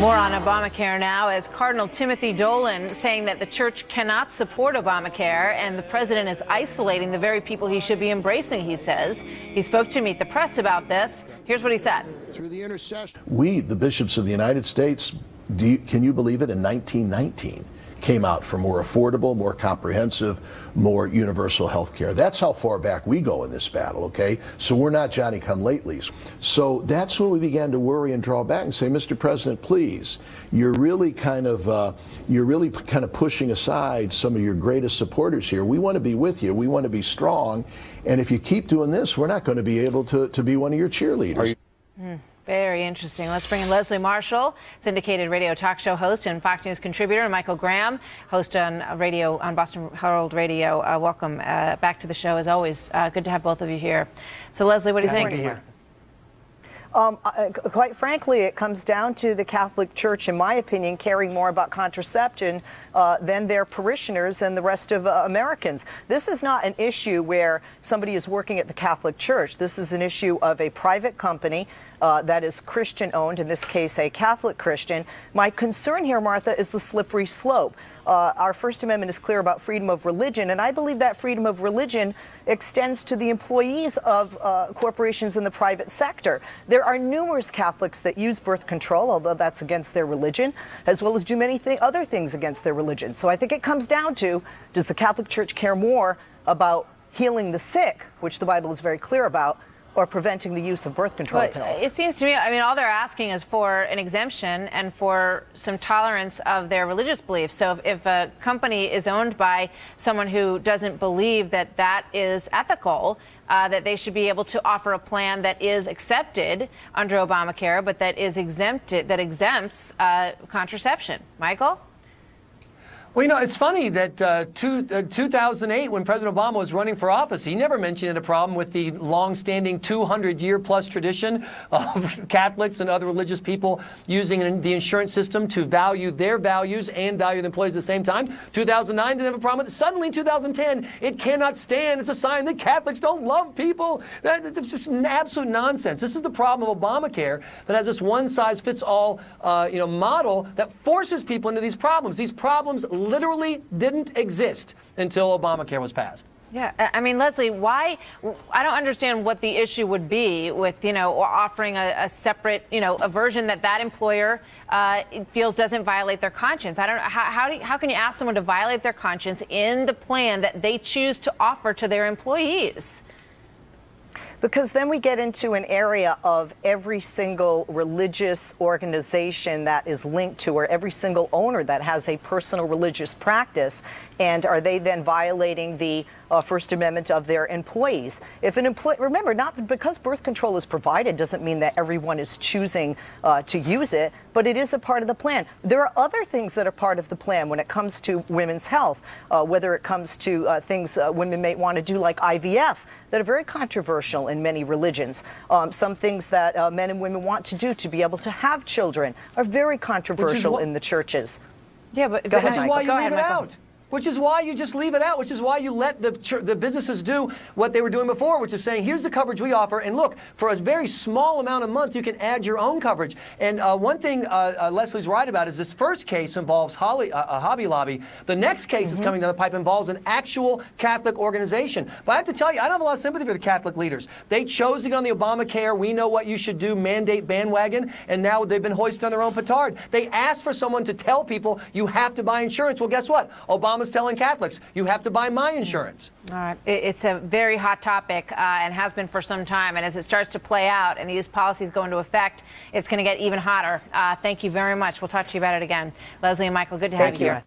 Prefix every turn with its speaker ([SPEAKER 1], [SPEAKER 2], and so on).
[SPEAKER 1] More on Obamacare now, as Cardinal Timothy Dolan saying that the church cannot support Obamacare, and the president is isolating the very people he should be embracing, he says. He spoke to Meet the Press about this. Here's what he said.
[SPEAKER 2] Through the intercession.
[SPEAKER 3] We, the bishops of the United States, can you believe it, in 1919, came out for more affordable, more comprehensive, more universal health care. That's how far back we go in this battle, okay? So we're not Johnny-come-latelys. So that's when we began to worry and draw back and say, Mr. President, please, you're really kind of pushing aside some of your greatest supporters here. We want to be with you. We want to be strong. And if you keep doing this, we're not going to be able to be one of your cheerleaders.
[SPEAKER 1] Very interesting. Let's bring in Leslie Marshall, syndicated radio talk show host and Fox News contributor, and Michael Graham, host on Boston Herald Radio. Welcome back to the show, as always. Good to have both of you here. So, Leslie, what do you think?
[SPEAKER 4] Quite frankly, it comes down to the Catholic Church, in my opinion, caring more about contraception than their parishioners and the rest of Americans. This is not an issue where somebody is working at the Catholic Church. This is an issue of a private company that is Christian-owned, in this case a Catholic Christian. My concern here, Martha, is the slippery slope. Our First Amendment is clear about freedom of religion, and I believe that freedom of religion extends to the employees of corporations in the private sector. There are numerous Catholics that use birth control, although that's against their religion, as well as do many other things against their religion. So I think it comes down to, does the Catholic Church care more about healing the sick, which the Bible is very clear about, or preventing the use of birth control pills?
[SPEAKER 1] It seems to me, I mean, all they're asking is for an exemption and for some tolerance of their religious beliefs. So if a company is owned by someone who doesn't believe that that is ethical, that they should be able to offer a plan that is accepted under Obamacare, but that is exempted, that exempts contraception. Michael?
[SPEAKER 5] Well, you know, it's funny that 2008, when President Obama was running for office, he never mentioned a problem with the long-standing 200-year-plus tradition of Catholics and other religious people using the insurance system to value their values and value the employees at the same time. 2009 didn't have a problem with it. Suddenly, in 2010, it cannot stand. It's a sign that Catholics don't love people. That's just absolute nonsense. This is the problem of Obamacare, that has this one-size-fits-all model that forces people into these problems. These problems literally didn't exist until Obamacare was passed.
[SPEAKER 1] Yeah, I mean, Leslie, why? I don't understand what the issue would be with, offering a separate, a version that employer feels doesn't violate their conscience. I don't know. How can you ask someone to violate their conscience in the plan that they choose to offer to their employees?
[SPEAKER 4] Because then we get into an area of every single religious organization that is linked to, or every single owner that has a personal religious practice, and are they then violating the First Amendment of their employees? If an employee, remember, not because birth control is provided doesn't mean that everyone is choosing to use it, but it is a part of the plan. There are other things that are part of the plan when it comes to women's health, whether it comes to things women may want to do like IVF, that are very controversial in many religions. Some things that men and women want to do to be able to have children are very controversial in the churches.
[SPEAKER 1] Yeah, but
[SPEAKER 5] which is why you leave it out. Which is why you just leave it out, which is why you let the businesses do what they were doing before, which is saying, here's the coverage we offer, and look, for a very small amount a month, you can add your own coverage. And one thing Leslie's right about is this first case involves Hobby Lobby. The next case that's coming down the pipe involves an actual Catholic organization. But I have to tell you, I don't have a lot of sympathy for the Catholic leaders. They chose to get on the Obamacare, we know what you should do, mandate bandwagon, and now they've been hoisted on their own petard. They asked for someone to tell people, you have to buy insurance. Well, guess what? Obama's telling Catholics, you have to buy my insurance.
[SPEAKER 1] All right. It's a very hot topic and has been for some time. And as it starts to play out and these policies go into effect, it's going to get even hotter. Thank you very much. We'll talk to you about it again. Leslie and Michael, good to have you here.